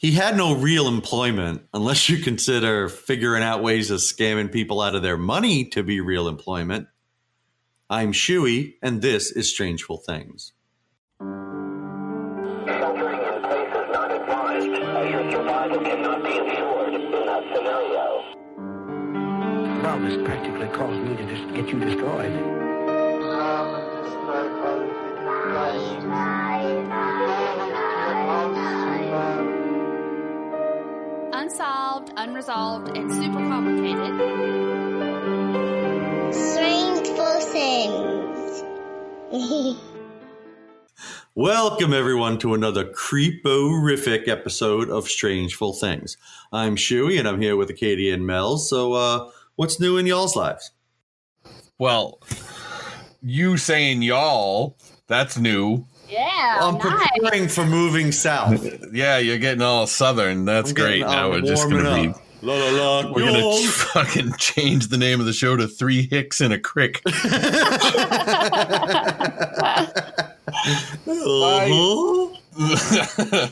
he had no real employment unless you consider figuring out ways of scamming people out of their money to be real employment. I'm Shooey, and this is Strangeful Things. Sheltering in place is not advised, as your survival cannot be ensured in that scenario. Well, this practically caused me to just get you destroyed. Unsolved, unresolved, and super complicated. Strangeful Things. Welcome, everyone, to another Creepo-rific episode of Strangeful Things. I'm Shooey, and I'm here with Acadia and Mells. So, what's new in y'all's lives? Well, you saying y'all, that's new. Yeah, I'm preparing for moving south. Yeah, you're getting all southern. That's great. Now we're just going to be... We're going to fucking change the name of the show to Three Hicks and a Crick.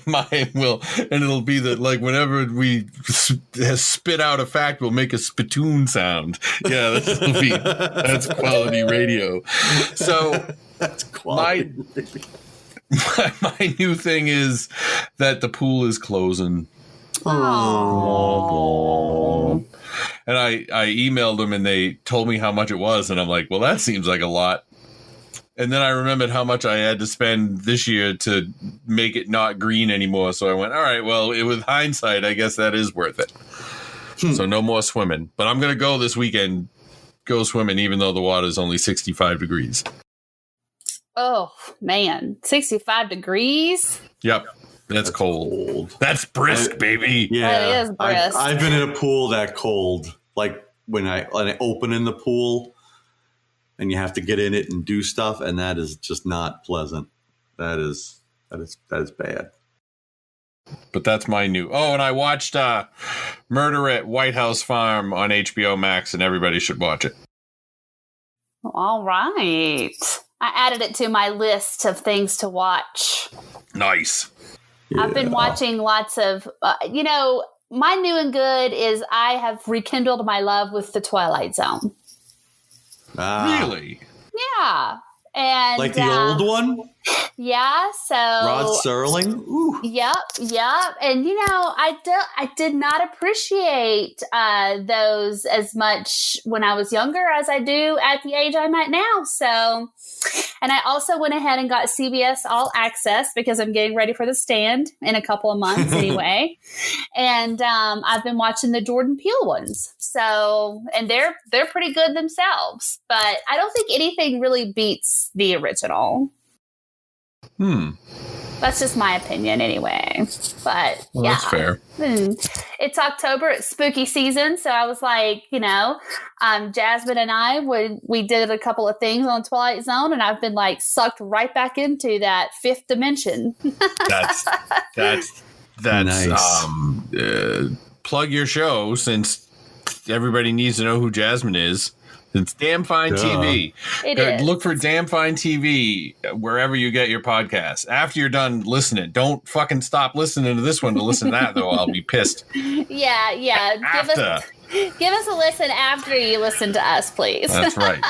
Mine will, and it'll be that, like, whenever we spit out a fact, we'll make a spittoon sound. Yeah, that's quality radio. So That's quality. My new thing is that the pool is closing. Aww. And I emailed them and they told me how much it was, and I'm like, well, that seems like a lot. And then I remembered how much I had to spend this year to make it not green anymore. So I went, all right, well, with hindsight, I guess that is worth it. So no more swimming. But I'm going to go this weekend, go swimming, even though the water is only 65 degrees. Oh, man. 65 degrees? Yep. That's cold. That's brisk, baby. Yeah, That is brisk. I've been in a pool that cold, like when I open in the pool and you have to get in it and do stuff, and that is just not pleasant. That is bad. But that's my new. Oh, and I watched Murder at White House Farm on HBO Max, and everybody should watch it. All right. I added it to my list of things to watch. Nice. Yeah. I've been watching lots of, my new and good is I have rekindled my love with the Twilight Zone. Really? Yeah. And Like the old one? Yeah. So Rod Serling? Ooh. Yep. And I did not appreciate those as much when I was younger as I do at the age I'm at now. So, and I also went ahead and got CBS All Access because I'm getting ready for The Stand in a couple of months anyway. And I've been watching the Jordan Peele ones. So, and they're pretty good themselves, but I don't think anything really beats the original. That's just my opinion anyway. But well, yeah. That's fair. It's October, it's spooky season, so I was like, Jasmine and I we did a couple of things on Twilight Zone, and I've been like sucked right back into that fifth dimension. That's nice. Plug your show, since everybody needs to know who Jasmine is. It's Damn Fine TV. It is. Look for Damn Fine TV wherever you get your podcasts. After you're done listening, don't fucking stop listening to this one to listen to that, though. I'll be pissed. Yeah. Give us a listen after you listen to us, please. That's right.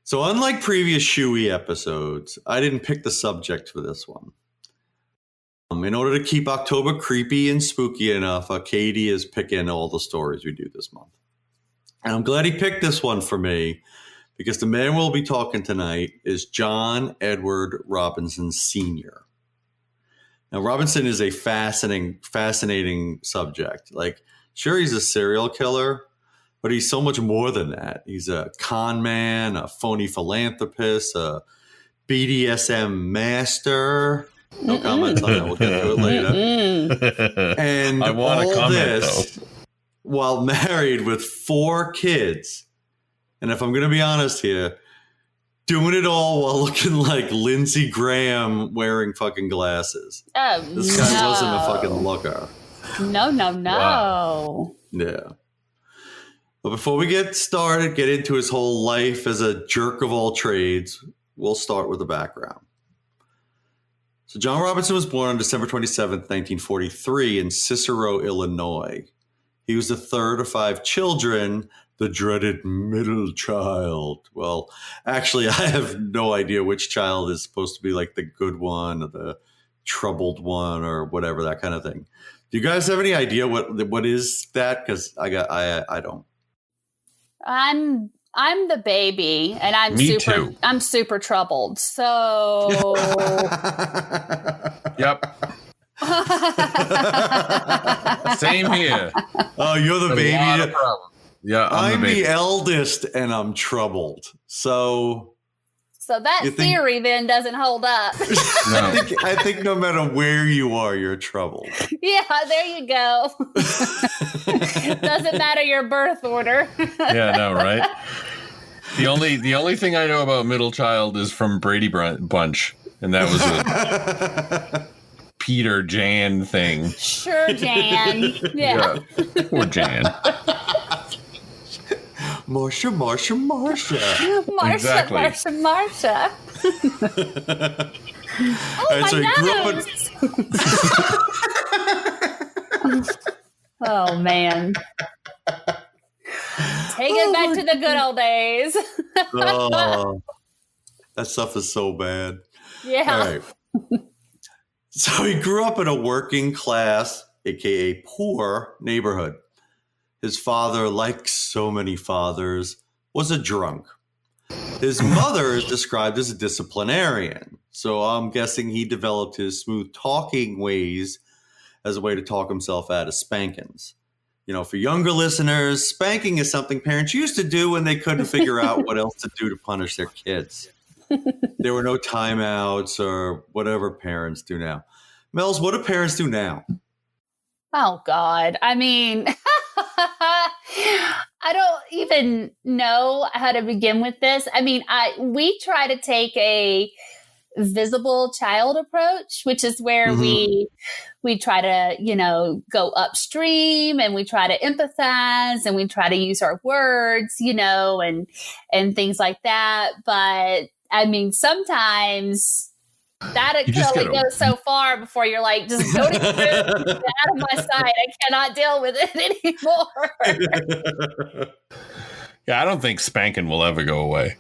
So unlike previous Shooey episodes, I didn't pick the subject for this one. In order to keep October creepy and spooky enough, Acadia is picking all the stories we do this month. And I'm glad he picked this one for me, because the man we'll be talking tonight is John Edward Robinson Sr. Now, Robinson is a fascinating subject. Like, sure, he's a serial killer, but he's so much more than that. He's a con man, a phony philanthropist, a BDSM master. No comments on that. We'll get to it later. And I want all to comment, this though. While married with 4 kids. And if I'm going to be honest here, doing it all while looking like Lindsey Graham wearing fucking glasses. Oh, This guy wasn't a fucking looker. No. Wow. Yeah. But before we get started, get into his whole life as a jerk of all trades, we'll start with the background. So John Robinson was born on December 27th, 1943 in Cicero, Illinois. He was the third of 5 children, the dreaded middle child. Well, actually, I have no idea which child is supposed to be like the good one or the troubled one or whatever, that kind of thing. Do you guys have any idea what is that? Because I don't. I'm the baby, and I'm super troubled. So Yep. Same here. Oh, you're the baby. Yeah, I'm the eldest, and I'm troubled. So that theory then doesn't hold up. No. I think no matter where you are, you're troubled. Yeah, there you go. Doesn't matter your birth order. Yeah, no, right? The only thing I know about middle child is from Brady Bunch, and that was a Peter Jan thing. Sure, Jan. Yeah. Poor Jan. Marsha. Exactly. Marsha. Oh, Right, my so he grew up nose. Oh, man. Take it back to the good old days. Oh, that stuff is so bad. Yeah. All right. So he grew up in a working class, aka poor neighborhood. His father, like so many fathers, was a drunk. His mother is described as a disciplinarian. So I'm guessing he developed his smooth talking ways as a way to talk himself out of spankings. You know, for younger listeners, spanking is something parents used to do when they couldn't figure out what else to do to punish their kids. There were no timeouts or whatever parents do now. Mells, what do parents do now? Oh, God. I mean, I don't even know how to begin with this. I mean, we try to take a visible child approach, which is where we try to, go upstream, and we try to empathize, and we try to use our words, and things like that. But I mean, sometimes that could only go so far before you're like, just go to the room, get out of my sight. I cannot deal with it anymore. Yeah, I don't think spanking will ever go away.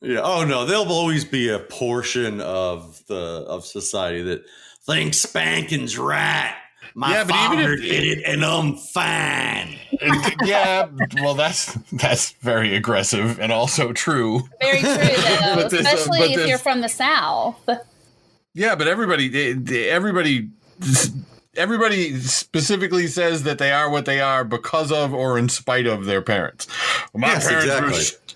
Yeah. Oh no, there'll always be a portion of society that thinks spanking's right. My father did it, and I'm fine. Yeah, well, that's very aggressive and also true. Very true, though, especially if you're from the South. Yeah, but everybody specifically says that they are what they are because of or in spite of their parents. Well, my parents were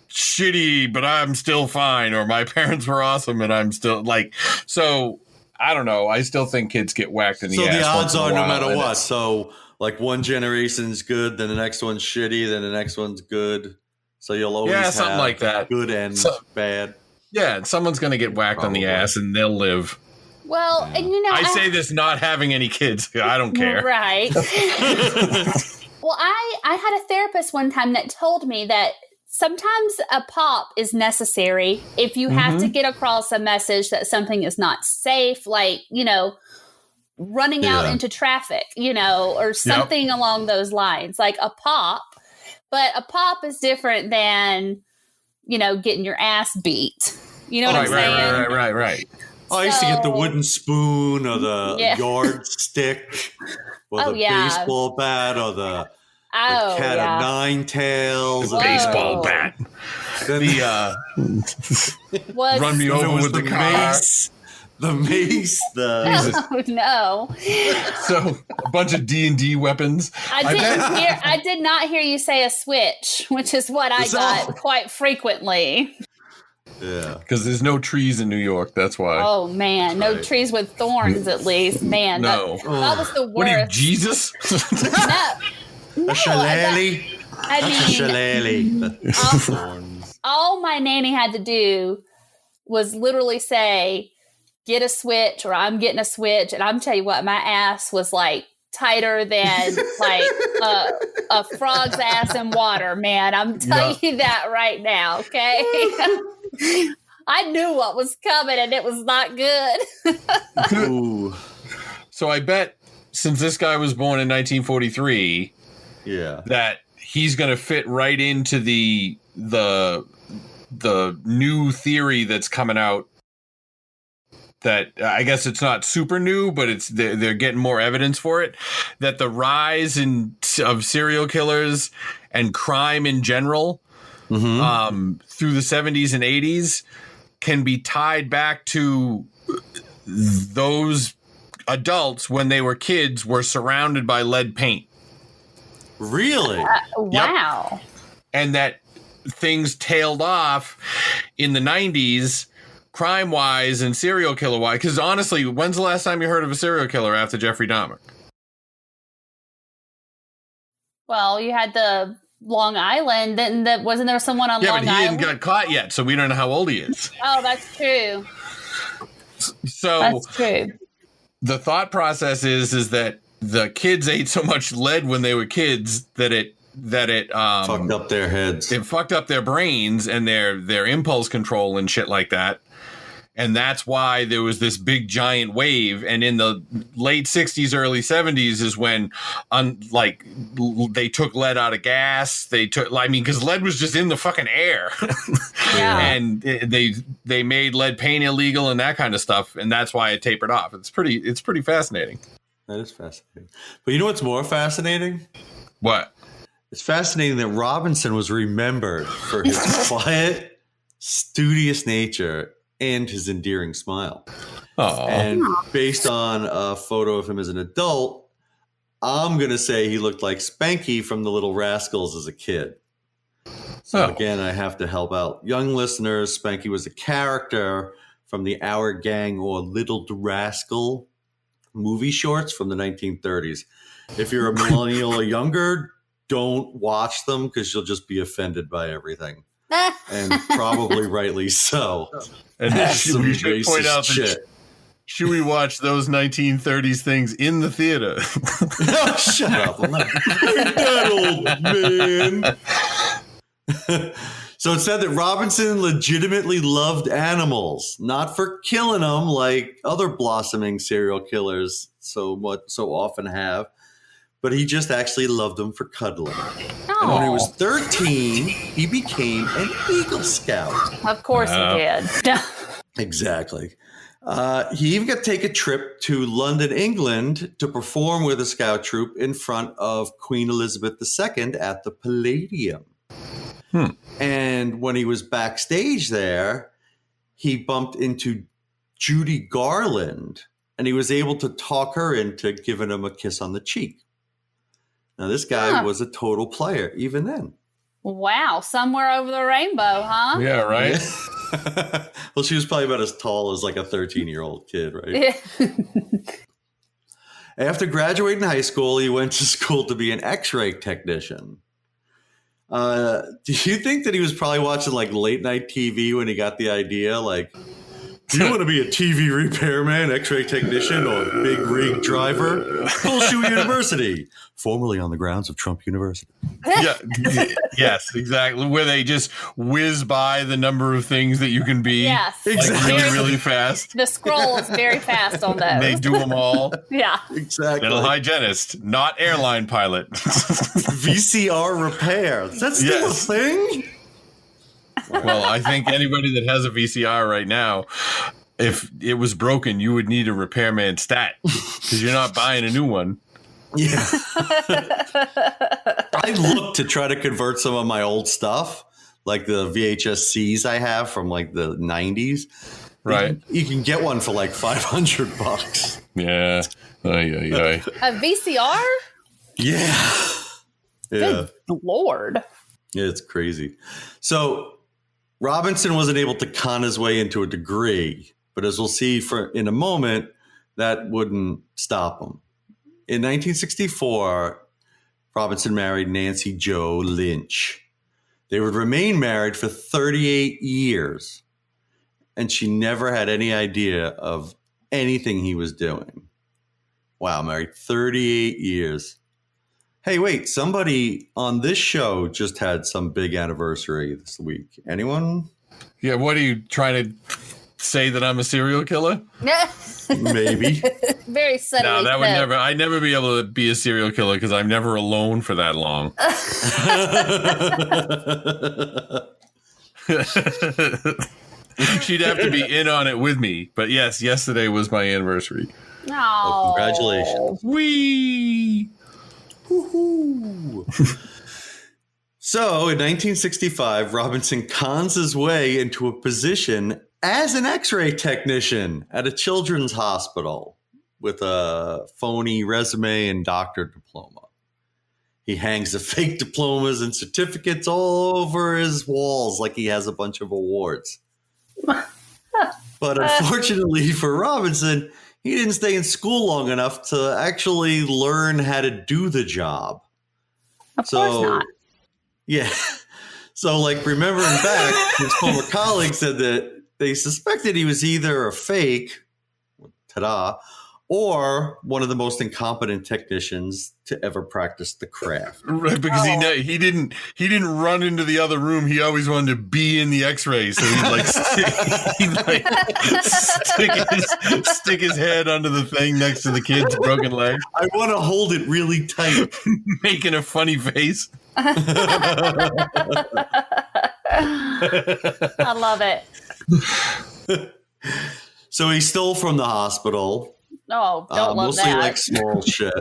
shitty, but I'm still fine. Or my parents were awesome, and I'm still like. So I don't know. I still think kids get whacked in the ass. So the odds are no matter what. So like one generation's good, then the next one's shitty, then the next one's good. So you'll always have something like that. Good and bad. Yeah, some's going to get whacked on the ass, and they'll live. Well, and I say this not having any kids. I don't care. Right. Well, I had a therapist one time that told me that sometimes a pop is necessary if you have to get across a message that something is not safe, like, running out into traffic, or something along those lines, like a pop. But a pop is different than, getting your ass beat. You know what I'm saying? Right. Oh, I used to get the wooden spoon or the yardstick or the baseball bat or the cat of nine tails. The baseball bat. Run me over with the mace. The mace. Oh, no. So a bunch of D&D weapons. I did not hear you say a switch, which is what I got quite frequently. Yeah. Because there's no trees in New York. That's why. Oh, man. No trees with thorns, at least. Man, no. That was the worst. What are you, Jesus? No, a shillelagh? I mean, all my nanny had to do was literally say, get a switch, or I'm getting a switch. And I'm telling you what, my ass was like tighter than like a frog's ass in water, man. I'm telling you that right now, okay? I knew what was coming, and it was not good. Ooh. So I bet since this guy was born in 1943, Yeah. that he's going to fit right into the new theory that's coming out. That I guess it's not super new, but they're getting more evidence for it. That the rise of serial killers and crime in general through the 70s and 80s can be tied back to those adults when they were kids were surrounded by lead paint. Really? Wow. Yep. And that things tailed off in the 90s crime-wise and serial killer-wise. Because honestly, when's the last time you heard of a serial killer after Jeffrey Dahmer? Well, you had the Long Island. Wasn't there someone on Long Island? Yeah, but he hadn't got caught yet, so we don't know how old he is. Oh, that's true. So that's true. The thought process is that the kids ate so much lead when they were kids that it fucked up their heads. It fucked up their brains and their impulse control and shit like that. And that's why there was this big giant wave. And in the late 60s, early 70s is when, they took lead out of gas. Because lead was just in the fucking air. Yeah. And they made lead paint illegal and that kind of stuff. And that's why it tapered off. It's pretty fascinating. That is fascinating. But you know what's more fascinating? What? It's fascinating that Robinson was remembered for his quiet, studious nature and his endearing smile. Aww. And based on a photo of him as an adult, I'm going to say he looked like Spanky from The Little Rascals as a kid. So again, I have to help out young listeners. Spanky was a character from the Our Gang or Little Rascal movie shorts from the 1930s. If you're a millennial or younger, don't watch them because you'll just be offended by everything. And probably rightly so. And we should point out that Shooey watched those 1930s things in the theater. Oh, shut up. I'm not that old, man. So it said that Robinson legitimately loved animals, not for killing them like other blossoming serial killers so often have, but he just actually loved them for cuddling. And when he was 13, he became an Eagle Scout. Of course he did. Exactly. He even got to take a trip to London, England to perform with a scout troop in front of Queen Elizabeth II at the Palladium. And when he was backstage there, he bumped into Judy Garland, and he was able to talk her into giving him a kiss on the cheek. Now, this guy was a total player even then. Wow. Somewhere over the rainbow, huh? Yeah, right? Well, she was probably about as tall as like a 13-year-old kid, right? Yeah. After graduating high school, he went to school to be an X-ray technician. Do you think that he was probably watching like late night TV when he got the idea? Like, do you want to be a TV repairman, X-ray technician, or big rig driver? Shooey University, formerly on the grounds of Trump University. Yeah, yes, exactly. Where they just whiz by the number of things that you can be. Yes, exactly. Really fast. The scroll is very fast on those. They do them all. Yeah, exactly. Dental hygienist, not airline pilot. VCR repair. Is that still a thing? Well, I think anybody that has a VCR right now, if it was broken, you would need a repairman stat because you're not buying a new one. Yeah. I looked to try to convert some of my old stuff, like the VHS-Cs I have from like the 90s. Right. You can get one for like $500. Yeah. A VCR? Yeah. Good Lord. Yeah, it's crazy. So Robinson wasn't able to con his way into a degree, but as we'll see in a moment, that wouldn't stop him. In 1964, Robinson married Nancy Jo Lynch. They would remain married for 38 years, and she never had any idea of anything he was doing. Wow, married 38 years. Hey, wait, somebody on this show just had some big anniversary this week. Anyone? Yeah, what are you trying to say, that I'm a serial killer? Maybe. Very subtly. No, that would never. I'd never be able to be a serial killer because I'm never alone for that long. She'd have to be in on it with me. But yes, yesterday was my anniversary. Oh, Congratulations. Whee! Woohoo. So, in 1965, Robinson cons his way into a position as an X-ray technician at a children's hospital with a phony resume and doctor diploma. He hangs the fake diplomas and certificates all over his walls like he has a bunch of awards. But unfortunately for Robinson, he didn't stay in school long enough to actually learn how to do the job. Of course not. Yeah. So, like, remembering back, his former colleagues said that they suspected he was either a fake, ta-da, or one of the most incompetent technicians to ever practice the craft. Right, because he didn't run into the other room. He always wanted to be in the X-ray, so he'd stick his head under the thing next to the kid's broken leg. I want to hold it really tight, making a funny face. I love it. So he stole from the hospital. Oh, don't love mostly that. like small shit.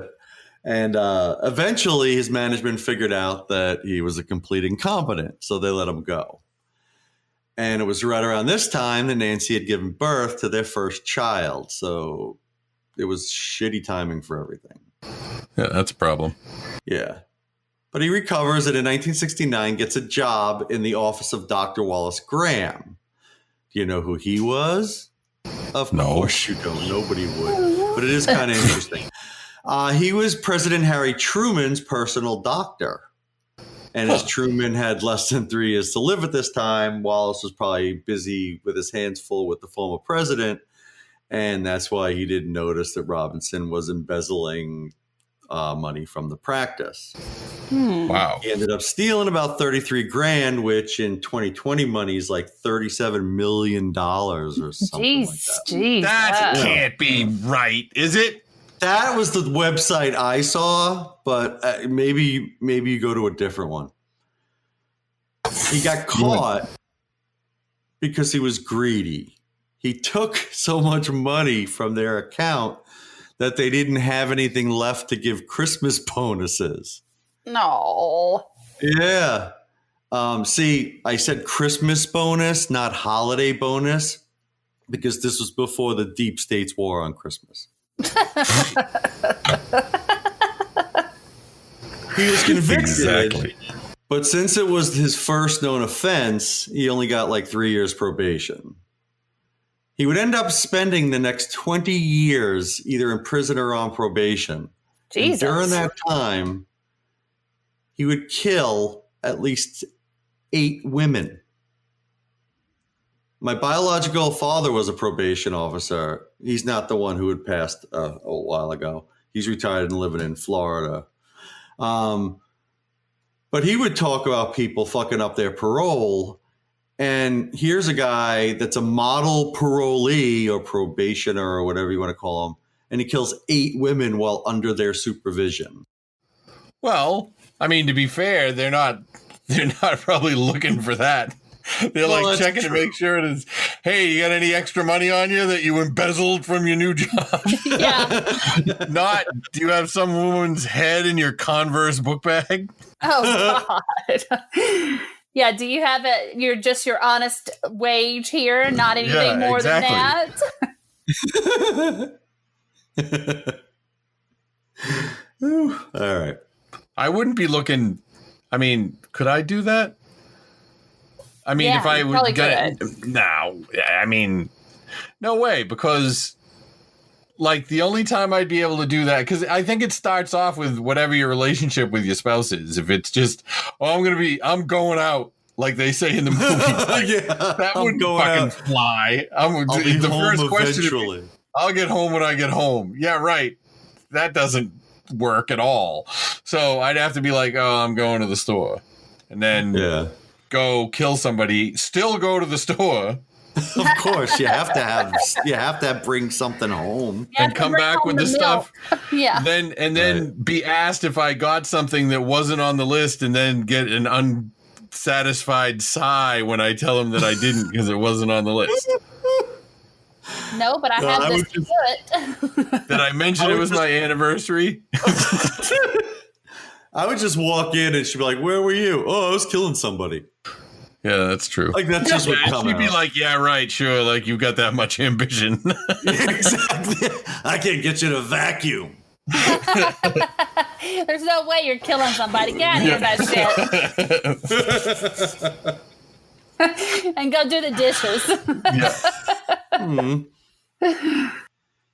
And eventually his management figured out that he was a complete incompetent, so they let him go. And it was right around this time that Nancy had given birth to their first child. So it was shitty timing for everything. Yeah, that's a problem. Yeah. But he recovers and in 1969 gets a job in the office of Dr. Wallace Graham. Do you know who he was? Of course you don't. Nobody would. But it is kind of interesting. He was President Harry Truman's personal doctor. And as Truman had less than 3 years to live at this time, Wallace was probably busy with his hands full with the former president. And that's why he didn't notice that Robinson was embezzling money from the practice. Wow. He ended up stealing about 33 grand, which in 2020 money is like $37 million or something like that. Jeez. That can't be right, is it? That was the website I saw, but maybe you go to a different one. He got caught because he was greedy. He took so much money from their account that they didn't have anything left to give Christmas bonuses. No. Yeah. See, I said Christmas bonus, not holiday bonus, because this was before the deep state's war on Christmas. He was convicted, Exactly. but since it was his first known offense, he only got like 3 years probation. He would end up spending the next 20 years either in prison or on probation. Jesus. And during that time, he would kill at least 8 women. My biological father was a probation officer. He's not the one who had passed a while ago. He's retired and living in Florida. But he would talk about people fucking up their parole. And here's a guy that's a model parolee or probationer or whatever you want to call him. And he kills 8 women while under their supervision. Well, I mean, to be fair, they're not probably looking for that. They're like checking to make sure it is, hey, you got any extra money on you that you embezzled from your new job? Yeah. Not, do you have some woman's head in your Converse book bag? Oh, God. Yeah, do you have your honest wage here, not anything more than that? All right. I wouldn't be looking, I mean, could I do that? I mean, Yeah, if I you would probably get could. no, I mean, no way, because like the only time I'd be able to do that, because I think it starts off with whatever your relationship with your spouse is. If it's just, I'm going out, like they say in the movies, like, that wouldn't fucking fly. I'll be the home first question eventually. would be, I'll get home when I get home. Yeah, right. That doesn't work at all. So I'd have to be like, oh, I'm going to the store, and then go kill somebody, still go to the store Of course, you have to bring something home. You have and to come bring back home with the milk. stuff. Yeah. Then be asked if I got something that wasn't on the list, and then get an unsatisfied sigh when I tell him that I didn't because it wasn't on the list. No, but I No, have I this would to do it. Did I mention it was my anniversary? I would just walk in and she'd be like, "Where were you?" "Oh, I was killing somebody." Yeah, that's true. Like that's just what Yeah, come she'd be out. like, "Yeah, right, sure." Like you've got that much ambition. Exactly. I can't get you to vacuum. There's no way you're killing somebody. Get out of here with that shit. And go do the dishes. Yeah.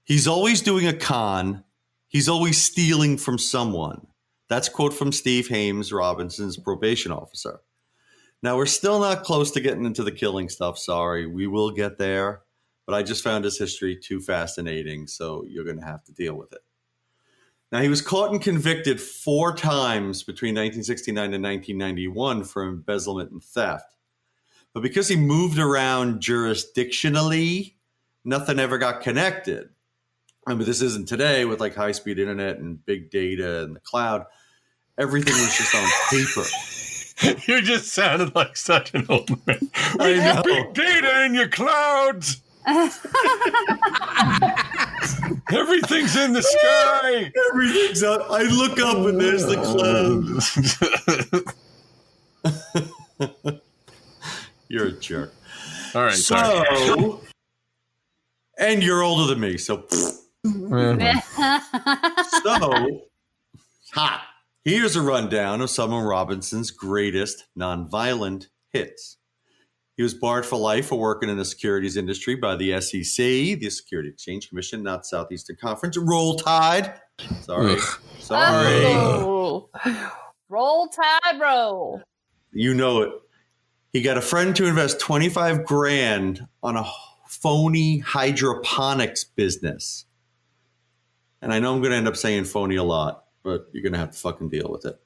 He's always doing a con. He's always stealing from someone. That's a quote from Steve Hames, Robinson's probation officer. Now, we're still not close to getting into the killing stuff. Sorry. We will get there. But I just found his history too fascinating, so you're going to have to deal with it. Now, he was caught and convicted 4 times between 1969 and 1991 for embezzlement and theft. But because he moved around jurisdictionally, nothing ever got connected. I mean, this isn't today with like high-speed internet and big data and the cloud. Everything was just on paper. You just sounded like such an old man. I know. Big data in your clouds. Everyth's in the sky. Everything's out. I look up and there's the cloud. You're a jerk. All right, sorry. So, and you're older than me, so. So, hot. Here's a rundown of some of Robinson's greatest nonviolent hits. He was barred for life for working in the securities industry by the SEC, the Security Exchange Commission, not Southeastern Conference. Roll Tide. Sorry. Sorry. Oh. Roll Tide, roll. You know it. He got a friend to invest $25,000 on a phony hydroponics business. And I know I'm going to end up saying phony a lot, but you're going to have to fucking deal with it.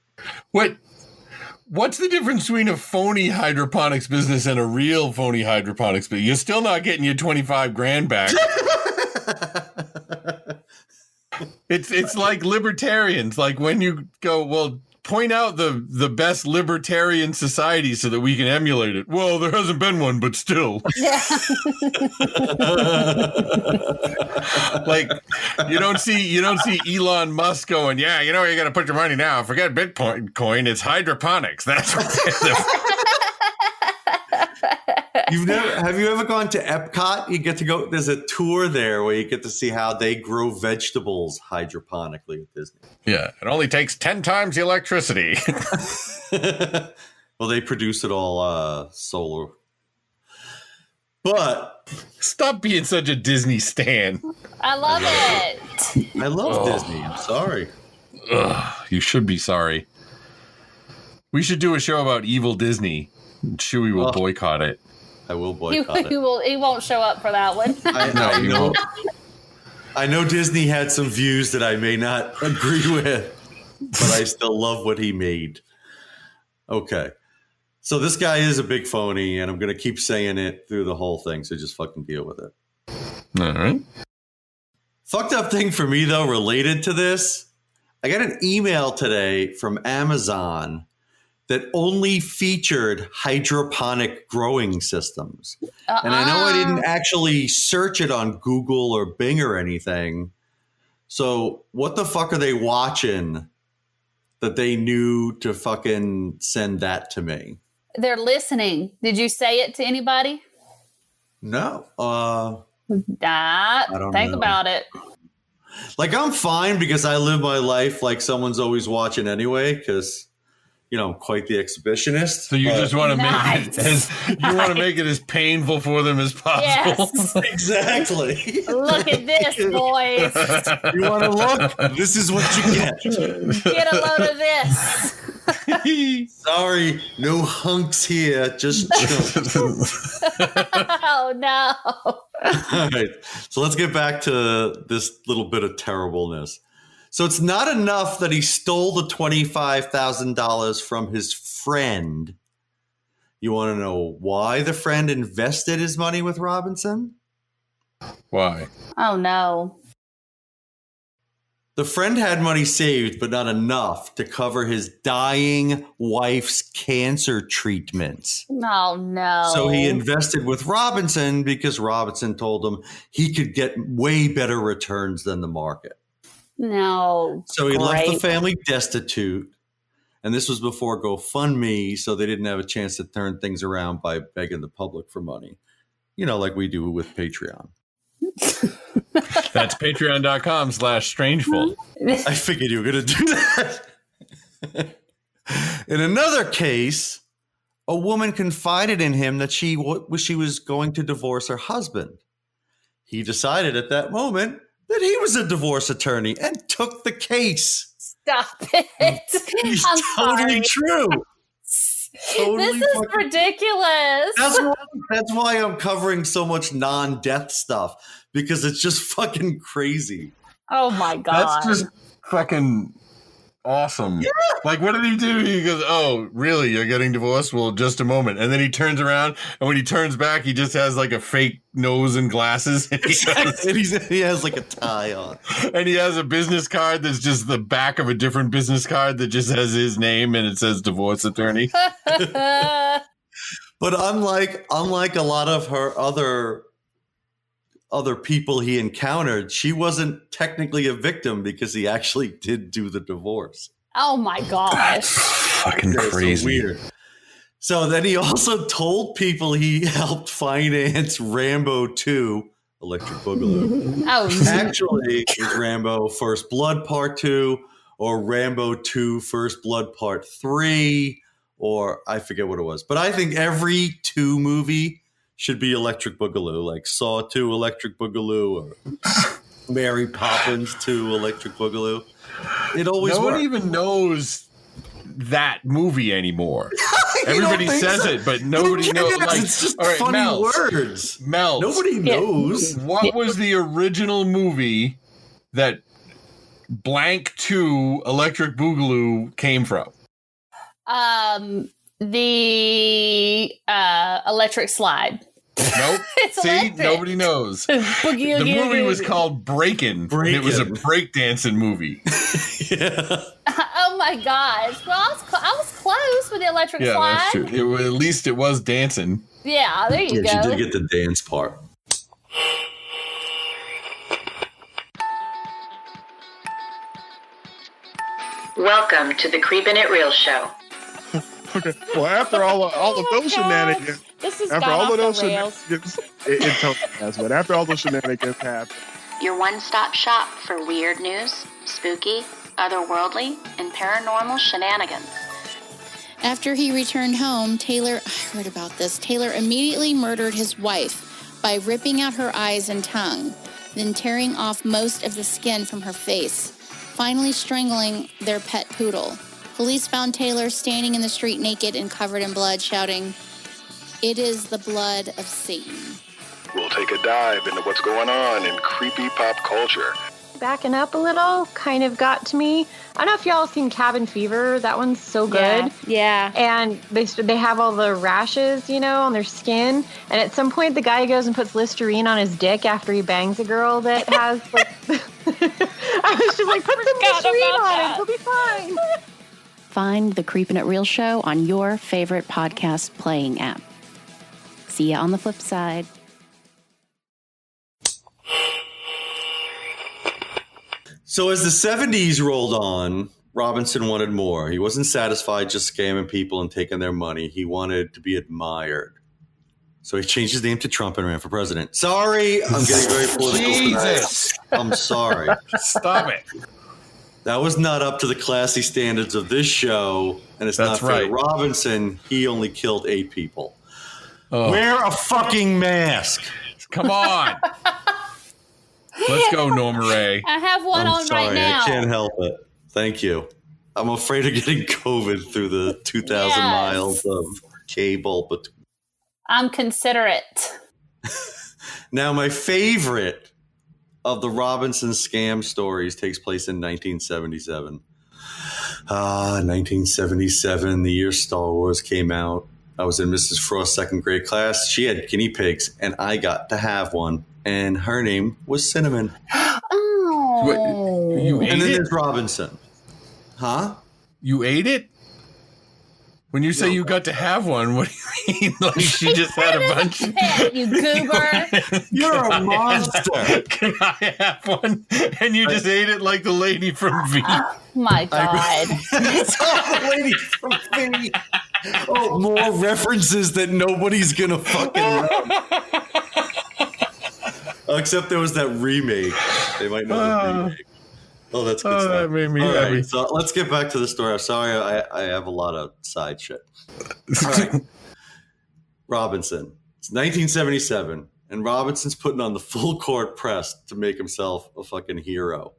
What's the difference between a phony hydroponics business and a real phony hydroponics business? You're still not getting your $25,000 back. It's like libertarians. Like when you go, well, point out the best libertarian society so that we can emulate it. Well, there hasn't been one, but still. Yeah. Like you don't see Elon Musk going, yeah, you know where you got to put your money now. Forget Bitcoin. It's hydroponics. That's what Have you ever gone to Epcot? You get to go. There's a tour there where you get to see how they grow vegetables hydroponically at Disney. Yeah, it only takes 10 times the electricity. Well, they produce it all solar. But Stop being such a Disney stan. I love it. I love Disney. I'm sorry. Ugh, you should be sorry. We should do a show about evil Disney. Shooey will boycott it. I will boycott it. He won't show up for that one. I know Disney had some views that I may not agree with, but I still love what he made. Okay. So this guy is a big phony, and I'm going to keep saying it through the whole thing, so just fucking deal with it. All right. Fucked up thing for me, though, related to this, I got an email today from Amazon that only featured hydroponic growing systems. And I know I didn't actually search it on Google or Bing or anything. So what the fuck are they watching that they knew to fucking send that to me? They're listening. Did you say it to anybody? No. Nah, think know. about it. Like, I'm fine because I live my life like someone's always watching anyway, because, you know, I'm quite the exhibitionist. So you just want to Nice. make it as painful for them as possible. Yes. Exactly. Look at this, boys. You want to look? This is what you get. Get a load of this. Sorry, no hunks here, just chunks. Oh, no. All right, so let's get back to this little bit of terribleness. So it's not enough that he stole the $25,000 from his friend. You want to know why the friend invested his money with Robinson? Why? Oh, no. The friend had money saved, but not enough to cover his dying wife's cancer treatments. Oh, no. So he invested with Robinson because Robinson told him he could get way better returns than the market. No. So he left the family destitute. And this was before GoFundMe, so they didn't have a chance to turn things around by begging the public for money. You know, like we do with Patreon. That's patreon.com/strangeful. I figured you were going to do that. In another case, a woman confided in him that she was going to divorce her husband. He decided at that moment that he was a divorce attorney and took the case. Stop it. It's I'm totally sorry. true. Totally This is ridiculous. That's why I'm covering so much non-death stuff, because it's just fucking crazy. Oh my God. That's just fucking awesome. Yeah. Like, what did he do? He goes, "Oh, really? You're getting divorced? Well, just a moment." And then he turns around, and when he turns back, he just has like a fake nose and glasses. And he has like a tie on. And he has a business card that's just the back of a different business card that just has his name and it says divorce attorney. But unlike a lot of her other people he encountered, she wasn't technically a victim because he actually did do the divorce. Oh my gosh. Fucking crazy. So weird. So then he also told people he helped finance Rambo 2, Electric Boogaloo. Oh, Actually, it was Rambo First Blood Part 2 or Rambo 2 First Blood Part 3, or I forget what it was. But I think every 2 movie should be Electric Boogaloo, like Saw 2 Electric Boogaloo or Mary Poppins 2 Electric Boogaloo. It always No one worked. even knows that movie anymore. Everybody says it, but nobody knows. Like, it's just all right, funny Mells, words. Mells. Nobody knows. What was the original movie that blank 2 Electric Boogaloo came from? The electric slide. Nope. It's See, electric. Nobody knows. Boogie, The movie was boogie. called Breakin'. It was a breakdancing movie. Yeah. Oh my gosh. Well, I was close with the electric Yeah, slide. that's true. At least it was dancing. Yeah, there you Yeah, go. she did get the dance part. Welcome to the Creepin' It Real show. Okay. Well, after all of those shenanigans, This is after gone all off of those the rails. shenanigans, it totally has. But after all those shenanigans happened, Your one-stop shop for weird news, spooky, otherworldly, and paranormal shenanigans. After he returned home, I heard about this. Taylor immediately murdered his wife by ripping out her eyes and tongue, then tearing off most of the skin from her face, finally strangling their pet poodle. Police found Taylor standing in the street naked and covered in blood, shouting, "It is the blood of Satan." We'll take a dive into what's going on in creepy pop culture. Backing up a little kind of got to me. I don't know if y'all seen Cabin Fever. That one's so good. Yeah. And they have all the rashes, on their skin. And at some point, the guy goes and puts Listerine on his dick after he bangs a girl that has, like... I was just like, put some Listerine on it. It'll be fine. Find the Creepin' It Real show on your favorite podcast playing app. See ya on the flip side. So as the 70s rolled on, Robinson wanted more. He wasn't satisfied just scamming people and taking their money. He wanted to be admired. So he changed his name to Trump and ran for president. Sorry, I'm getting very political Jesus. tonight. I'm sorry. Stop it. That was not up to the classy standards of this show, and it's That's not fair to right. Robinson. He only killed 8 people. Oh. Wear a fucking mask. Come on. Let's go, Norma Ray. I have one I'm on sorry, right now. I can't help it. Thank you. I'm afraid of getting COVID through the 2,000 Yes. miles of cable. But I'm considerate. now my favorite of the Robinson scam stories takes place in 1977. 1977, the year Star Wars came out. I was in Mrs. Frost's second grade class. She had guinea pigs, and I got to have one. And her name was Cinnamon. Oh. You ate And then it? there's Robinson. Huh? You ate it? When you say you got to have one, what do you mean? Like she just had a bunch? You goober. You're a monster. Can I have one? And you just ate it like the lady from V. My God. It's all the lady from V. Oh, more references that nobody's going to fucking know. Except there was that remake. They might know the remake. Oh, that's good stuff. That made me All happy. right, so let's get back to the story. I'm sorry, I have a lot of side shit. All right. Robinson. It's 1977, and Robinson's putting on the full court press to make himself a fucking hero.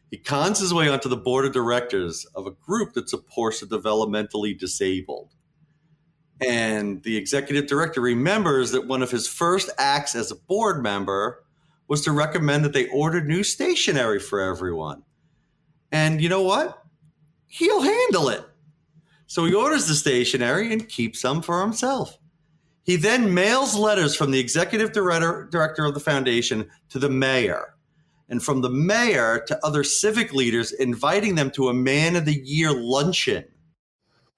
He cons his way onto the board of directors of a group that supports the developmentally disabled. And the executive director remembers that one of his first acts as a board member was to recommend that they order new stationery for everyone. And you know what? He'll handle it. So he orders the stationery and keeps some for himself. He then mails letters from the executive director of the foundation to the mayor, and from the mayor to other civic leaders, inviting them to a Man of the Year luncheon.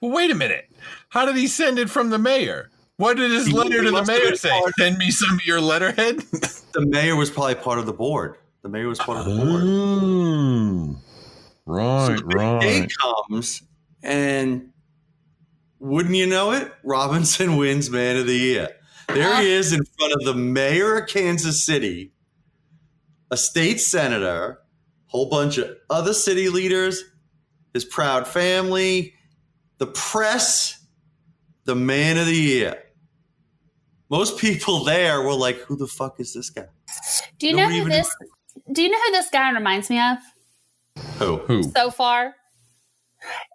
Well, wait a minute. How did he send it from the mayor? What did his letter to the mayor say? Send me some of your letterhead? The mayor was probably part of the board. The mayor was part of the board. Right, so the big day comes, and wouldn't you know it, Robinson wins Man of the Year. There he is in front of the mayor of Kansas City, a state senator, a whole bunch of other city leaders, his proud family, the press, the Man of the Year. Most people there were like, who the fuck is this guy? Do you know who this guy reminds me of? Who? So far?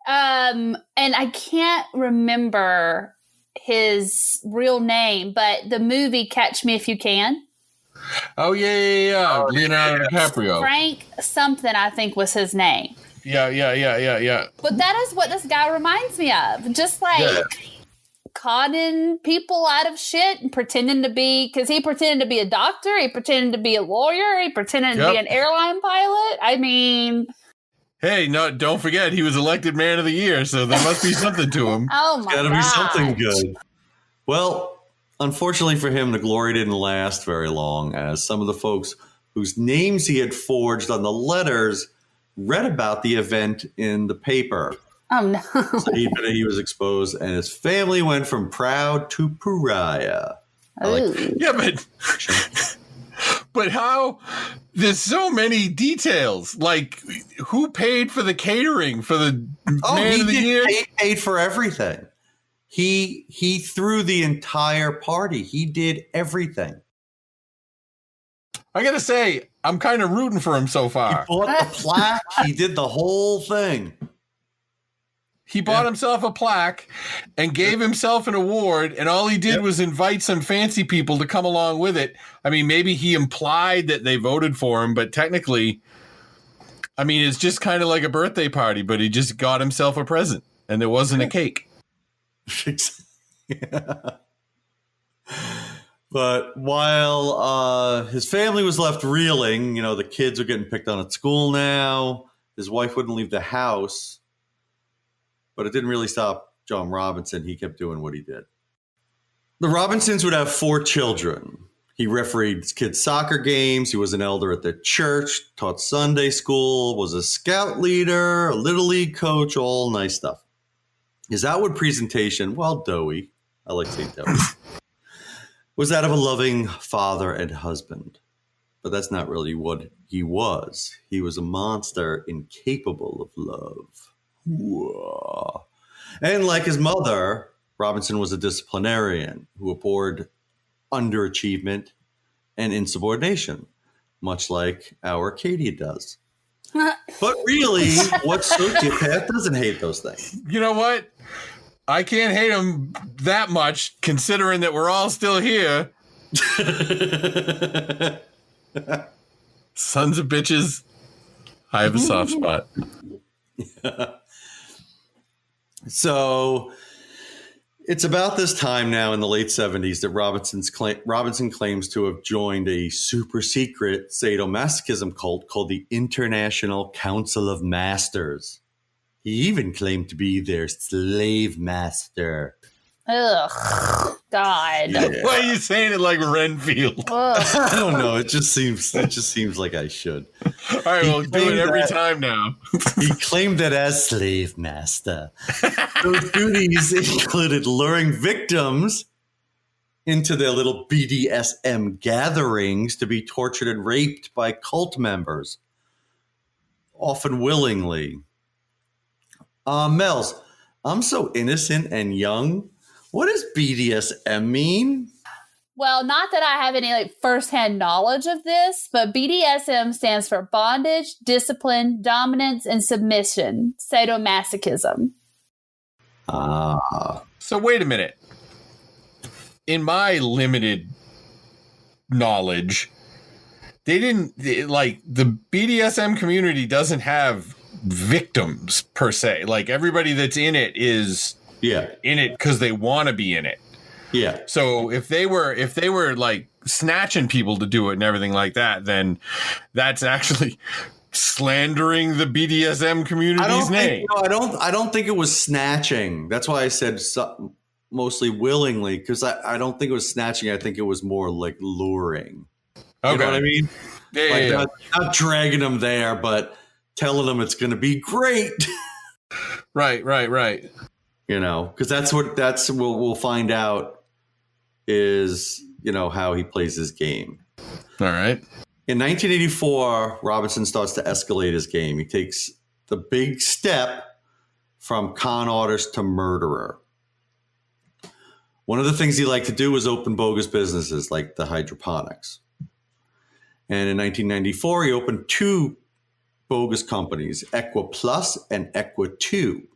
And I can't remember his real name, but the movie Catch Me If You Can. Oh, yeah. Leonardo DiCaprio. Frank something, I think, was his name. Yeah. But that is what this guy reminds me of. Just like conning people out of shit and pretending to be, because he pretended to be a doctor, he pretended to be a lawyer, he pretended to be an airline pilot. I mean... Hey, don't forget, he was elected Man of the Year, so there must be something to him. Oh, my God. Gotta be something good. Well, unfortunately for him, the glory didn't last very long, as some of the folks whose names he had forged on the letters read about the event in the paper. Oh, no. So he was exposed, and his family went from proud to pariah. But how? There's so many details. Like, who paid for the catering for the Man of the Year? He paid for everything. He threw the entire party. He did everything. I gotta say, I'm kind of rooting for him so far. He bought the plaque. He did the whole thing. He bought himself a plaque and gave himself an award, and all he did was invite some fancy people to come along with it. I mean, maybe he implied that they voted for him, but technically, I mean, it's just kind of like a birthday party, but he just got himself a present, and there wasn't a cake. But while his family was left reeling, the kids are getting picked on at school now. His wife wouldn't leave the house. But it didn't really stop John Robinson. He kept doing what he did. The Robinsons would have 4 children. He refereed kids' soccer games. He was an elder at their church, taught Sunday school, was a scout leader, a little league coach, all nice stuff. His outward presentation, well, doughy, I like saying doughy, was that of a loving father and husband. But that's not really what he was. He was a monster incapable of love. Whoa. And like his mother, Robinson was a disciplinarian who abhorred underachievement and insubordination, much like our Acadia does. But really, what sociopath doesn't hate those things? You know what? I can't hate him that much, considering that we're all still here. Sons of bitches. I have a soft spot. So It's about this time now in the late 70s that Robinson claims to have joined a super secret sadomasochism cult called the International Council of Masters. He even claimed to be their slave master. Ugh, God. Yeah. Why are you saying it like Renfield? I don't know. It just seems like I should. All right, we'll do it every time now. He claimed that as slave master, those duties included luring victims into their little BDSM gatherings to be tortured and raped by cult members, often willingly. Mells, I'm so innocent and young. What does BDSM mean? Well, not that I have any firsthand knowledge of this, but BDSM stands for bondage, discipline, dominance, and submission. Sadomasochism. So wait a minute. In my limited knowledge, the BDSM community doesn't have victims per se. Like everybody that's in it is in it because they want to be in it. Yeah. So if they were like snatching people to do it and everything like that, then that's actually slandering the BDSM community's name. I don't think it was snatching. That's why I said mostly willingly, because I don't think it was snatching. I think it was more like luring. Okay. You know what I mean? Yeah, not dragging them there, but telling them it's going to be great. Right. You know, because that's what we'll find out is, you know, how he plays his game. All right. In 1984, Robinson starts to escalate his game. He takes the big step from con artist to murderer. One of the things he liked to do was open bogus businesses like the hydroponics. And in 1994, he opened 2 bogus companies, Equa Plus and Equa 2.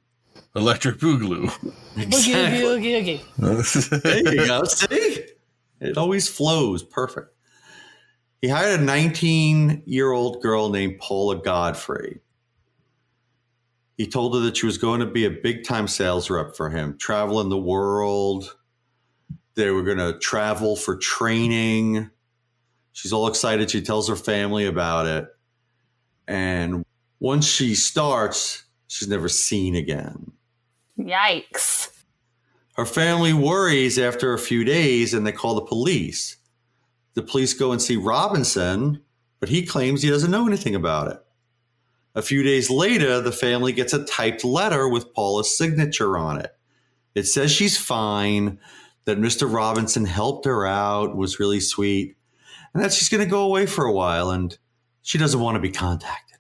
Electric Boogaloo. Exactly. Boogie. There you go. See? It always flows. Perfect. He hired a 19-year-old girl named Paula Godfrey. He told her that she was going to be a big-time sales rep for him, traveling the world. They were going to travel for training. She's all excited. She tells her family about it. And once she starts, she's never seen again. Yikes. Her family worries after a few days and they call the police. The police go and see Robinson, but he claims he doesn't know anything about it. A few days later, the family gets a typed letter with Paula's signature on it. It says she's fine, that Mr. Robinson helped her out, was really sweet, and that she's going to go away for a while and she doesn't want to be contacted.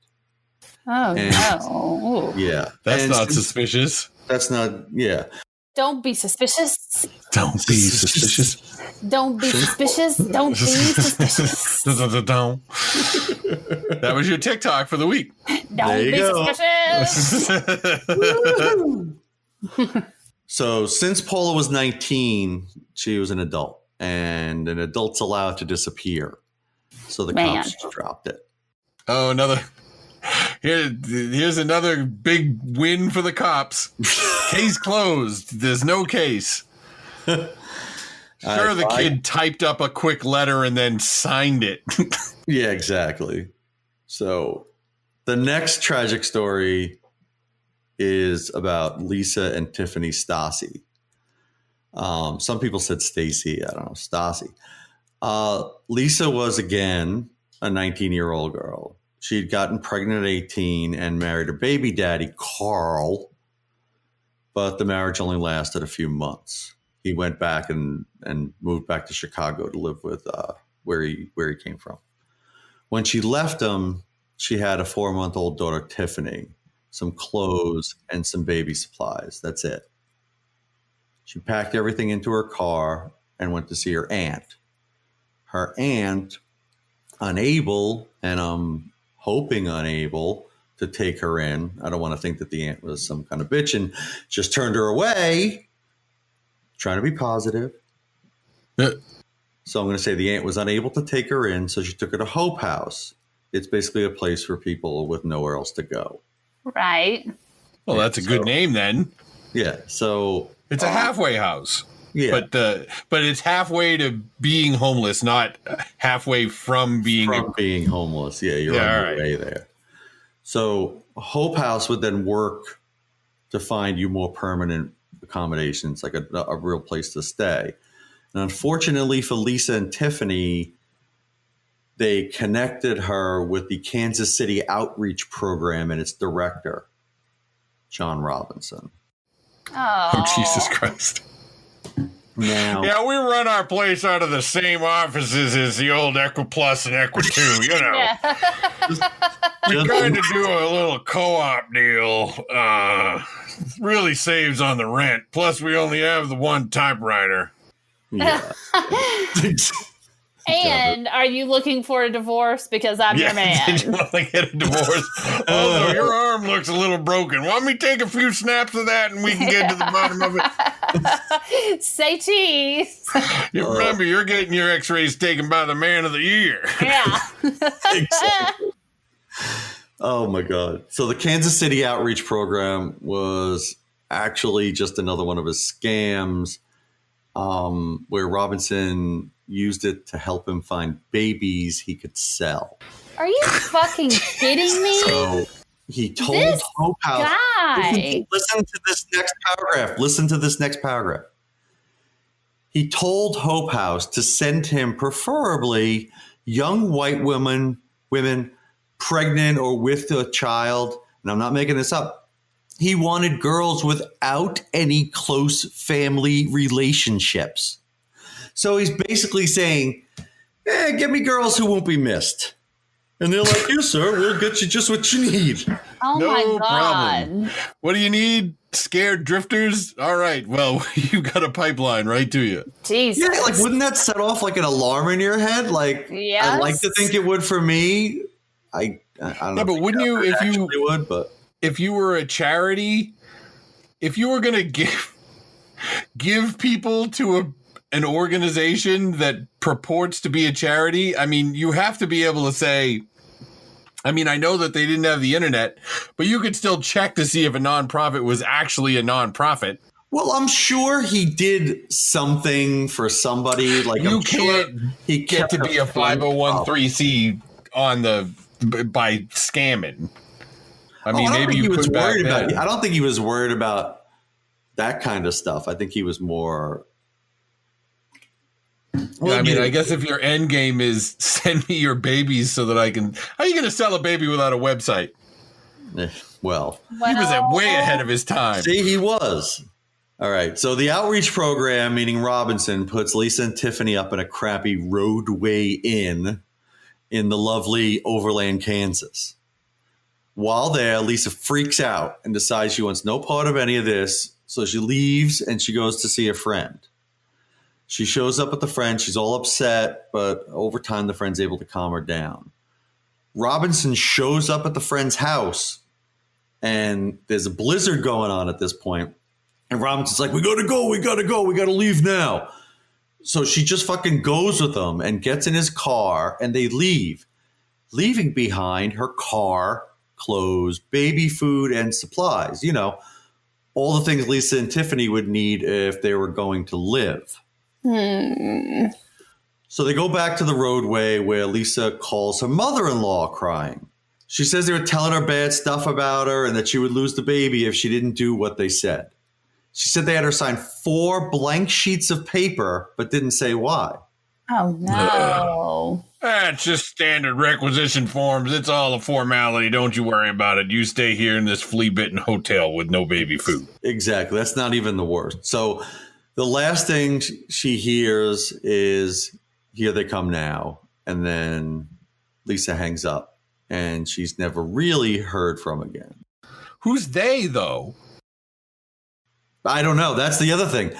Oh, no. Yeah. That's not suspicious. That's not, yeah. Don't be suspicious. Don't be suspicious. Don't be suspicious. Don't be suspicious. Don't. That was your TikTok for the week. Don't be suspicious. So since Paula was 19, she was an adult, and an adult's allowed to disappear. So the cops just dropped it. Oh, here's another big win for the cops. Case closed. There's no case. Sure, the kid typed up a quick letter and then signed it. Yeah, exactly. So the next tragic story is about Lisa and Tiffany Stassi. Some people said Stacy. I don't know. Stassi. Lisa was, again, a 19-year-old girl. She'd gotten pregnant at 18 and married her baby daddy, Carl. But the marriage only lasted a few months. He went back and moved back to Chicago to live with where he came from. When she left him, she had a 4-month-old daughter, Tiffany, some clothes, and some baby supplies. That's it. She packed everything into her car and went to see her aunt. Her aunt, unable, and I'm hoping unable, to take her in. I don't want to think that the aunt was some kind of bitch and just turned her away, trying to be positive. So I'm going to say the aunt was unable to take her in, so she took her to Hope House. It's basically a place for people with nowhere else to go. Right. Well, that's a good name then. Yeah. So It's a halfway house. Yeah. But it's halfway to being homeless, not halfway from being homeless. Yeah, you're on your way there. So Hope House would then work to find you more permanent accommodations, like a real place to stay. And unfortunately for Lisa and Tiffany, they connected her with the Kansas City Outreach Program and its director, John Robinson. Oh, Jesus Christ. Now, yeah, we run our place out of the same offices as the old Equiplus and Equi2, you know. We kind of do a little co-op deal. Really saves on the rent. Plus, we only have the one typewriter. Yeah. And are you looking for a divorce? Because I'm your man. Did you want to get a divorce? Also, your arm looks a little broken. Want me to take a few snaps of that and we can get to the bottom of it? Say cheese. You remember, you're getting your x-rays taken by the man of the year. Yeah. Exactly. Oh, my God. So the Kansas City Outreach Program was actually just another one of his scams where Robinson used it to help him find babies he could sell. Are you fucking kidding me? So he told Hope House. Listen to this next paragraph. He told Hope House to send him preferably young white women pregnant or with a child. And I'm not making this up. He wanted girls without any close family relationships. So he's basically saying, get me girls who won't be missed. And they're like, yes, sir, we'll get you just what you need. Oh, my God. Problem. What do you need? Scared drifters? All right. Well, you got a pipeline right to you. Jesus. Yeah, like, wouldn't that set off like an alarm in your head? Like, yes. I'd like to think it would for me. I don't know. Yeah, but wouldn't you, if you were a charity, if you were going to give people to an organization that purports to be a charity, I mean, you have to be able to say, I mean, I know that they didn't have the internet, but you could still check to see if a nonprofit was actually a nonprofit. Well, I'm sure he did something for somebody. Like, you can't get to be a 501(c)(3) by scamming. I mean, maybe you could back then. I don't think he was worried about that kind of stuff. I think he was more. Well, I mean, I guess if your end game is send me your babies so that I can. How are you going to sell a baby without a website? Well, he was way ahead of his time. See, he was. All right. So the outreach program, meaning Robinson, puts Lisa and Tiffany up in a crappy roadway inn in the lovely Overland, Kansas. While there, Lisa freaks out and decides she wants no part of any of this. So she leaves and she goes to see a friend. She shows up with the friend. She's all upset, but over time, the friend's able to calm her down. Robinson shows up at the friend's house, and there's a blizzard going on at this point. And Robinson's like, we got to leave now. So she just fucking goes with him and gets in his car, and they leave, leaving behind her car, clothes, baby food, and supplies. You know, all the things Lisa and Tiffany would need if they were going to live. So they go back to the roadway where Lisa calls her mother-in-law crying. She says they were telling her bad stuff about her and that she would lose the baby if she didn't do what they said. She said they had her sign 4 blank sheets of paper, but didn't say why. Oh, no. That's just standard requisition forms. It's all a formality. Don't you worry about it. You stay here in this flea-bitten hotel with no baby food. Exactly. That's not even the worst. So the last thing she hears is, here they come now. And then Lisa hangs up and she's never really heard from again. Who's they, though? I don't know. That's the other thing.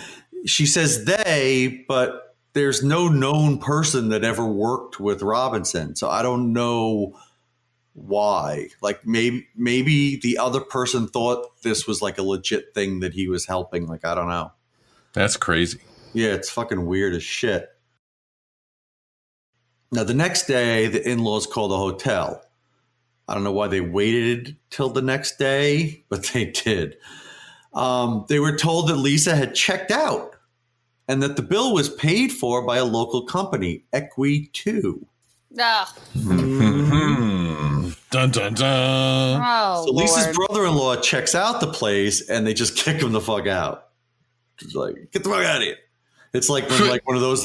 She says they, but there's no known person that ever worked with Robinson. So I don't know why. Like maybe the other person thought this was like a legit thing that he was helping. Like, I don't know. That's crazy. Yeah, it's fucking weird as shit. Now, the next day, the in-laws call the hotel. I don't know why they waited till the next day, but they did. They were told that Lisa had checked out and that the bill was paid for by a local company, Equi2. Ugh. Dun, dun, dun. Oh, So Lisa's Lord. brother-in-law checks out the place and they just kick him the fuck out. It's like, get the fuck out of here. It's like when like one of those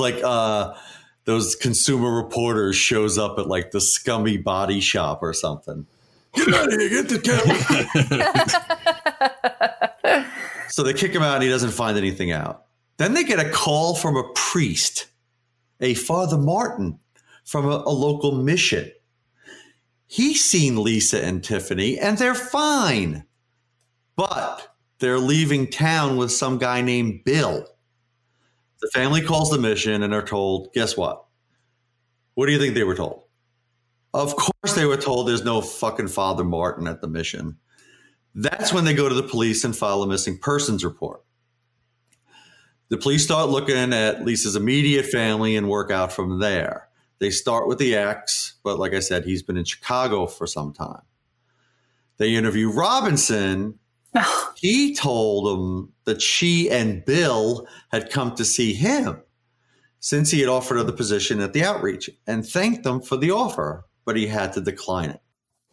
those consumer reporters shows up at like the scummy body shop or something. Get out of here, get the camera. So they kick him out and he doesn't find anything out. Then they get a call from a priest, a Father Martin from a local mission. He's seen Lisa and Tiffany and they're fine. But they're leaving town with some guy named Bill. The family calls the mission and are told, guess what? What do you think they were told? Of course they were told there's no fucking Father Martin at the mission. That's when they go to the police and file a missing persons report. The police start looking at Lisa's immediate family and work out from there. They start with the ex, but like I said, he's been in Chicago for some time. They interview Robinson. He told them that she and Bill had come to see him since he had offered her the position at the outreach and thanked them for the offer, but he had to decline it.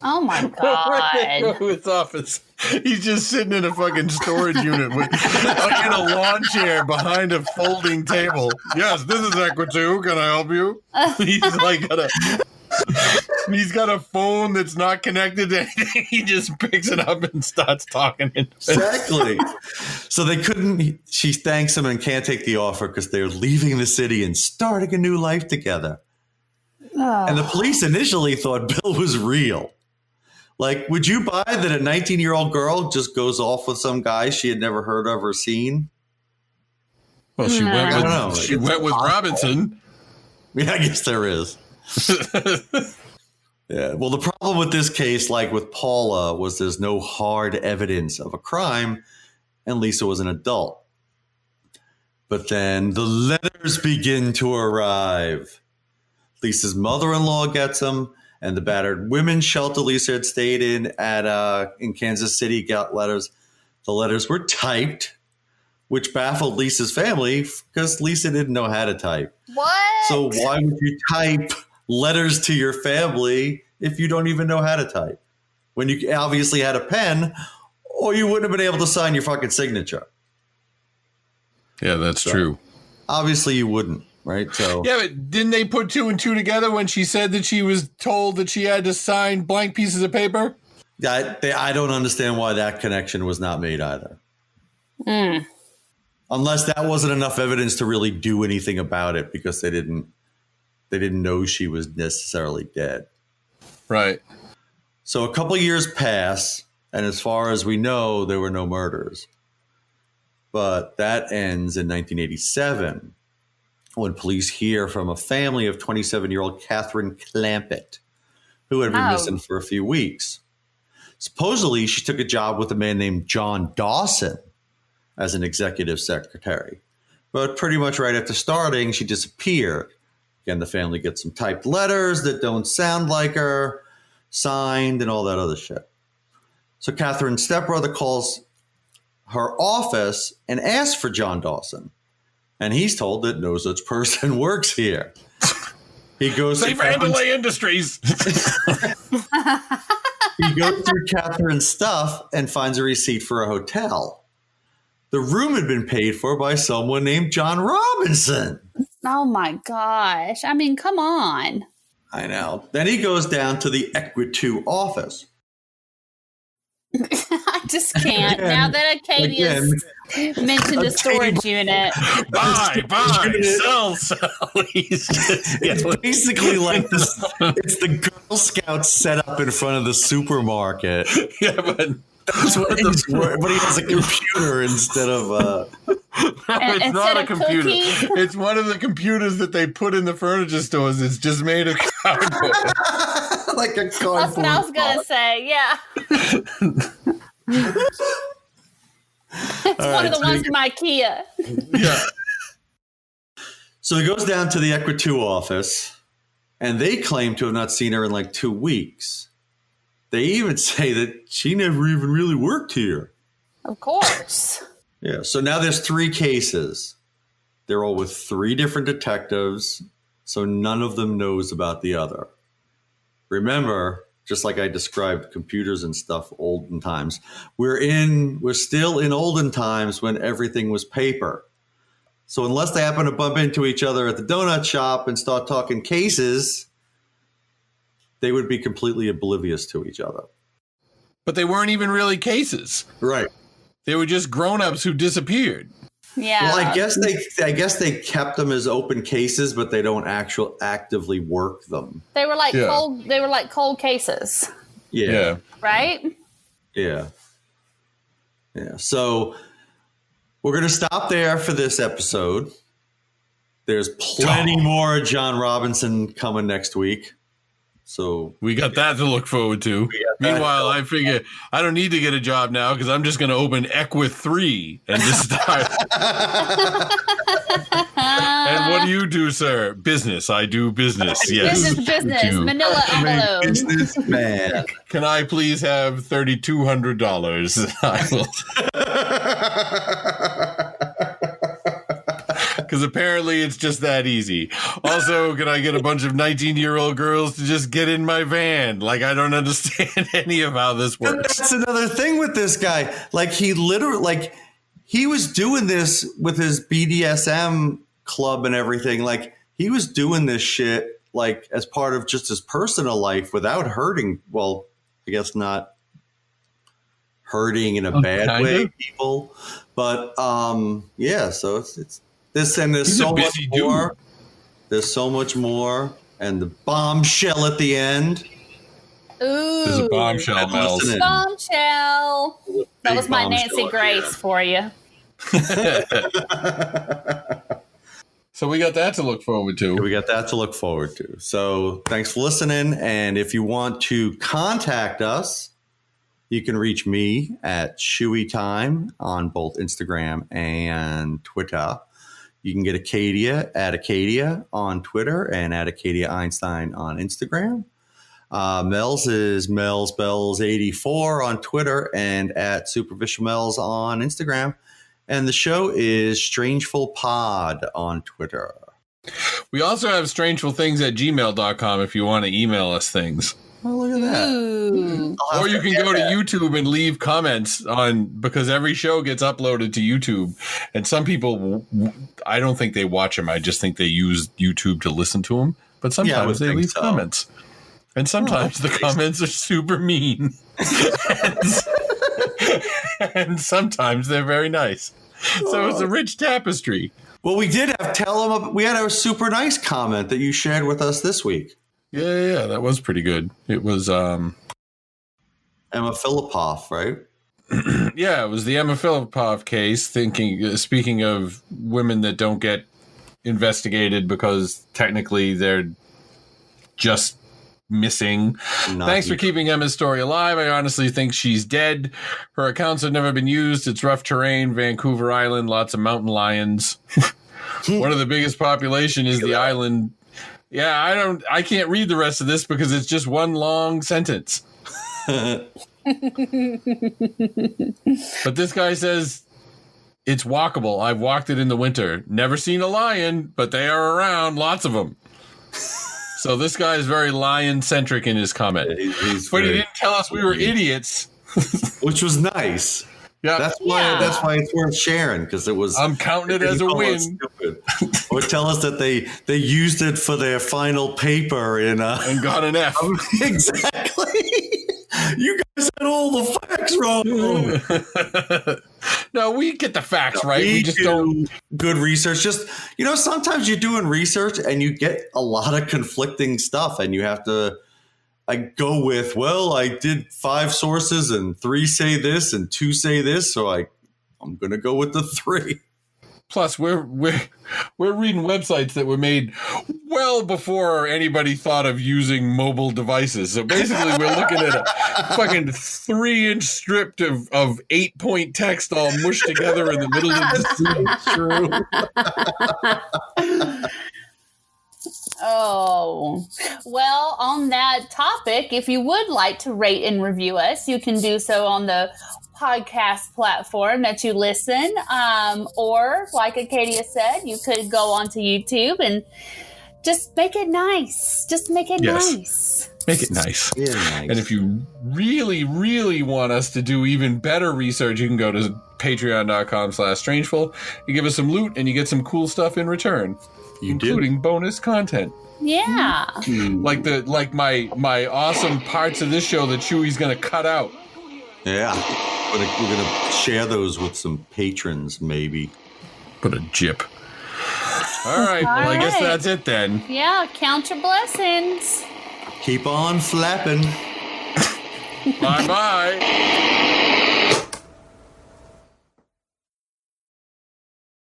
Oh my God. His office. He's just sitting in a fucking storage unit with like in a lawn chair behind a folding table. Yes, this is Equi2. Can I help you? He's like he's got a phone that's not connected to anything. He just picks it up and starts talking. Exactly. So they couldn't, she thanks him and can't take the offer because they're leaving the city and starting a new life together. Oh. And the police initially thought Bill was real. Like, would you buy that a 19-year-old girl just goes off with some guy she had never heard of or seen? Well, she went with Robinson. Yeah, I guess there is. Yeah. Well, the problem with this case, like with Paula, was there's no hard evidence of a crime, and Lisa was an adult. But then the letters begin to arrive. Lisa's mother-in-law gets them, and the battered women's shelter Lisa had stayed in Kansas City got letters. The letters were typed, which baffled Lisa's family because Lisa didn't know how to type. What? So why would you type letters to your family if you don't even know how to type? When you obviously had a pen, or you wouldn't have been able to sign your fucking signature. Yeah, that's true. Obviously you wouldn't. Right. So yeah, but didn't they put two and two together when she said that she was told that she had to sign blank pieces of paper? I don't understand why that connection was not made either. Unless that wasn't enough evidence to really do anything about it because they didn't know she was necessarily dead. Right. So a couple years pass, and as far as we know, there were no murders. But that ends in 1987. When police hear from a family of 27-year-old Catherine Clampett, who had been missing for a few weeks. Supposedly, she took a job with a man named John Dawson as an executive secretary. But pretty much right after starting, she disappeared. Again, the family gets some typed letters that don't sound like her, signed, and all that other shit. So Catherine's stepbrother calls her office and asks for John Dawson. And he's told that no such person works here. He goes Save for Andalay Industries. He goes through Catherine's stuff and finds a receipt for a hotel. The room had been paid for by someone named John Robinson. Oh my gosh. I mean, come on. I know. Then he goes down to the Equi2 office. I just can't. Now that Acadia's mentioned a storage unit. Buy, sell. It's basically like this. It's the Girl Scouts set up in front of the supermarket. Yeah, but that's what he's working. But he has a computer instead of. It's not a computer. Cookies? It's one of the computers that they put in the furniture stores. It's just made of cardboard. Like a cardboard. That's what I was going to say. Yeah. It's one of the ones from IKEA. Yeah. So he goes down to the Equi2 office, and they claim to have not seen her in like 2 weeks. They even say that she never even really worked here. Of course. Yeah. So now there's 3 cases. They're all with 3 different detectives, so none of them knows about the other. Remember, just like I described computers and stuff olden times, we're still in olden times when everything was paper. So unless they happen to bump into each other at the donut shop and start talking cases, they would be completely oblivious to each other. But they weren't even really cases. Right. They were just grown-ups who disappeared. Yeah. Well, I guess they kept them as open cases, but they don't actively work them. They were like cold cases. Yeah. Right? Yeah. Yeah. So we're going to stop there for this episode. There's plenty more John Robinson coming next week. So we got that to look forward to. Meanwhile, I figure I don't need to get a job now because I'm just going to open Equith 3 and just start. And what do you do, sir? Business. I do business. Yes. Business. Manila envelope. Business man. Can I please have $3,200? I will. Because apparently it's just that easy. Also, can I get a bunch of 19-year-old girls to just get in my van? Like, I don't understand any of how this works. That's another thing with this guy. Like, he was doing this with his BDSM club and everything. Like, he was doing this shit, like, as part of just his personal life without hurting. Well, I guess not hurting in a bad way, people. But, yeah, so it's this, and there's so much more. There's so much more. And the bombshell at the end. Ooh. There's a bombshell, Mells. Bombshell. That was my Nancy Grace for you. So we got that to look forward to. So thanks for listening. And if you want to contact us, you can reach me at Shooey-time on both Instagram and Twitter. You can get Acadia at Acadia on Twitter and at Acadia Einstein on Instagram. Mells is Mells Bells 84 on Twitter and at Superficial Mells on Instagram. And the show is Strangeful Pod on Twitter. We also have strangefulthings@gmail.com if you want to email us things. Oh, look at that. Ooh. Or you can go to YouTube and leave comments because every show gets uploaded to YouTube. And some people, I don't think they watch them. I just think they use YouTube to listen to them. But sometimes they leave comments. And sometimes the comments are super mean. And sometimes they're very nice. So it's a rich tapestry. Well, we did we had a super nice comment that you shared with us this week. Yeah, that was pretty good. It was Emma Filipoff, right? Yeah, it was the Emma Filipoff case. Speaking of women that don't get investigated because technically they're just missing. Thanks for keeping Emma's story alive. I honestly think she's dead. Her accounts have never been used. It's rough terrain, Vancouver Island, lots of mountain lions. One of the biggest population is the island. Yeah, I can't read the rest of this because it's just one long sentence. But this guy says it's walkable. I've walked it in the winter. Never seen a lion, but they are around. Lots of them. So this guy is very lion-centric in his comment. Yeah, but he didn't tell us we were idiots. Which was nice. Yeah, that's why it's worth sharing, because it was. I'm counting it as a win. Or tell us that they used it for their final paper and got an F. Exactly. You guys had all the facts wrong. No, we get the facts right. We just don't good research. Just sometimes you're doing research and you get a lot of conflicting stuff, and you have to. I go with, well, I did 5 sources and 3 say this and 2 say this, so I'm going to go with the 3. Plus, we're reading websites that were made well before anybody thought of using mobile devices. So basically, we're looking at a fucking 3-inch strip of 8-point text all mushed together in the middle of the screen. Oh, well, on that topic, if you would like to rate and review us, you can do so on the podcast platform that you listen. Or, like Acadia said, you could go onto YouTube and just make it nice. Just make it nice. Make it nice. Yeah, nice. And if you really, really want us to do even better research, you can go to patreon.com/strangeful. You give us some loot and you get some cool stuff in return, including bonus content. Yeah. Like my awesome parts of this show that Chewy's going to cut out. Yeah. We're gonna share those with some patrons, maybe. Put a jip. All right. Well, I guess that's it then. Yeah. Count your blessings. Keep on flapping. Bye-bye.